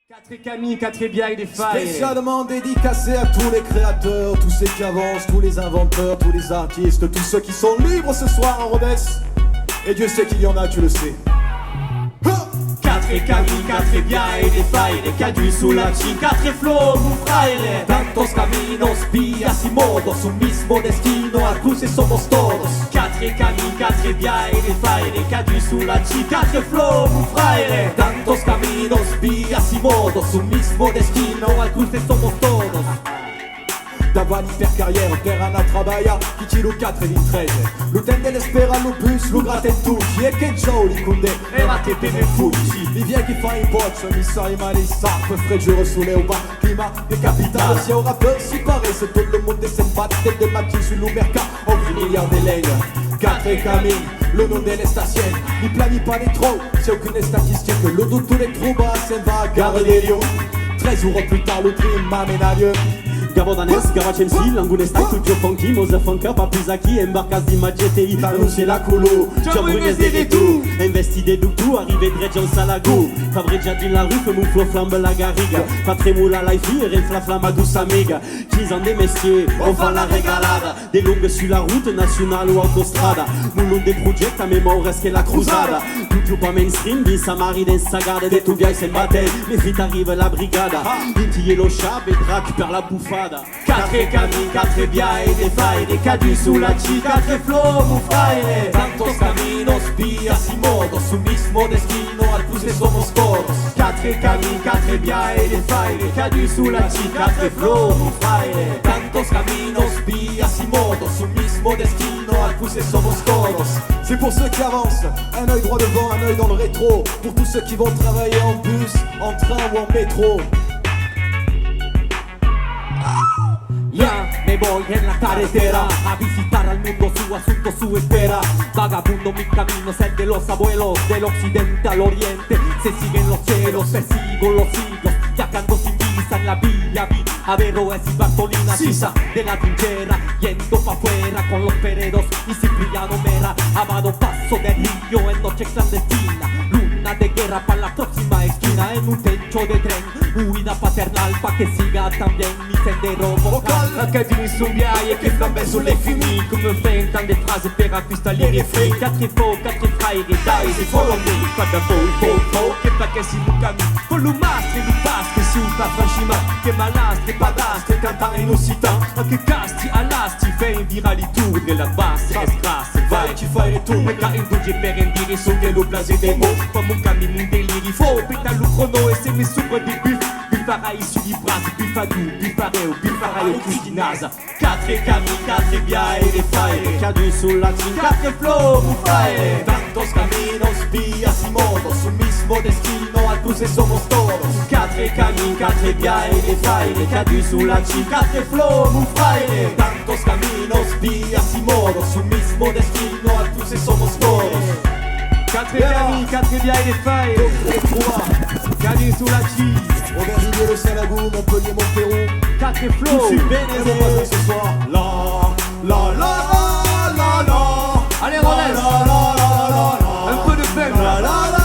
Quatre Camille, quatre bien et des failles. Spécialement dédicacé à tous les créateurs, tous ceux qui avancent, tous les inventeurs, tous les artistes, tous ceux qui sont libres ce soir en Rhodes. Et Dieu sait qu'il y en a, tu le sais. Quatre Camille, quatre bien et des failles. Les cadus sous la chi, quatre flow, mon frère. Tantos caminos, vías y modos, un mismo destino, a cruces somos todos. Quatre Camille, quatre bien et des failles. Les cadus sous la chi, quatre flow, mon frère. Tantos caminos, vías y modos, un mismo destino, a cruces somos todos. Davan hyper carrière, Perana trabaja, Kichilo 4 e 13. L'utente spera l'opus, lo gratta in tutti. E che ciao li conde, e va te per fuggi. Mi vien che fa in boccia, mi sai male, sarpe, freggiore sulle uva. Climat des capitales, si un rappeur si paraît, c'est tout le monde se batte, des matchs sur le mercat, en 8 milliards de legnes. 4 Camille, le nom delle stazioni, mi plani pas les trop, c'est aucune statistique, le dos tous les trous bas, c'est va garder les lions. 13 jours plus tard, le dream m'amène à Dieu. Gavodanes, Gavacemsi, Langunestai, Tuggio Funky, Mose Funka, Papuzaki, Embarcas di Maggetei, Annunci la culo, Giambrunes de Retu, Investi de Ductu, Arrivé Dredjan Salago, Fabreggia di la rue, Mouflo flambe la garriga, Patremula la fille, Renfla flamma douce amiga, Chisant des messieurs, on fa la regalada, des longues sur la route nationale ou autostrada, Moulon des projets, ta mémoire reste la cruzada, Tuggio pas mainstream, di Samari den Sagade, de tu viai se batte, les filles arrivent la brigada, Inti lo chab et drac per la bouffade. Quatre Camille, quatre bien et des failles. Des cadus sous la chi, quatre flow, mon frère. Tantos caminos, vías y modos, un mismo destino, al cruce somos todos. Quatre Camille, quatre bien et des failles. Des cadus sous la chi, quatre flow, mon frère. Tantos caminos, vías y modos, un mismo destino, al cruce somos todos. C'est pour ceux qui avancent, un œil droit devant, un œil dans le rétro. Pour tous ceux qui vont travailler en bus, en train ou en métro. Ya me voy en la carretera a visitar al mundo, su asunto, su espera. Vagabundo, mi camino es el de los abuelos, del occidente al oriente. Se siguen los cielos, persigo los siglos, viajando sin visa en la vía. Vi a Verroes y Bartolina Sisa de la trinchera, yendo pa' afuera con los pereros y Cipriano Mera. Amado paso del río en noche clandestina, luna de guerra pa' la próxima esquina. En un techo de tren, huida paternal pa' che siga también mi sendero vocal. Académie son vieille che flambe sulle fini, come feintan de frasi per acquistare i frei. Quatre faux, quatre frères et dai, si follow me. Pas de faux, che fa che si mucami. Con l'umastre, l'upastre, si un franchima. Che malastre, padastre, cantare in occitan. Anche casti, all'asti, fai virali tour della bassa. Escrasse, vai, ci fai le tour. Ca indulge per indire su che lo blase dei mots. Comme un cammino in deliri, faux, pita lucrono e se mi supra di buff. Buffara issu di brasse, buffadou, buffareo, buffareo, cucinasa. Quatre Camille, quatre bien et des failles. Cadus sulla chi, Quatre flow, mon frère. Tantos caminos, vías y modos, un mismo destino, al cruce somos todos. Quatre Camille, quatre bien et des failles. Cadus sulla chi, quatre flow, mon frère. Tantos caminos, vías y modos, un mismo destino, al cruce somos todos. Quatre Camille, quatre bien et des failles. Cadus sulla chi. Aubervilliers, le Salagou, Montpellier, Montpérou. Quatre flow, Et on passe ce soir. La la la la la. Allez, Rollès, un peu de peine. La la la.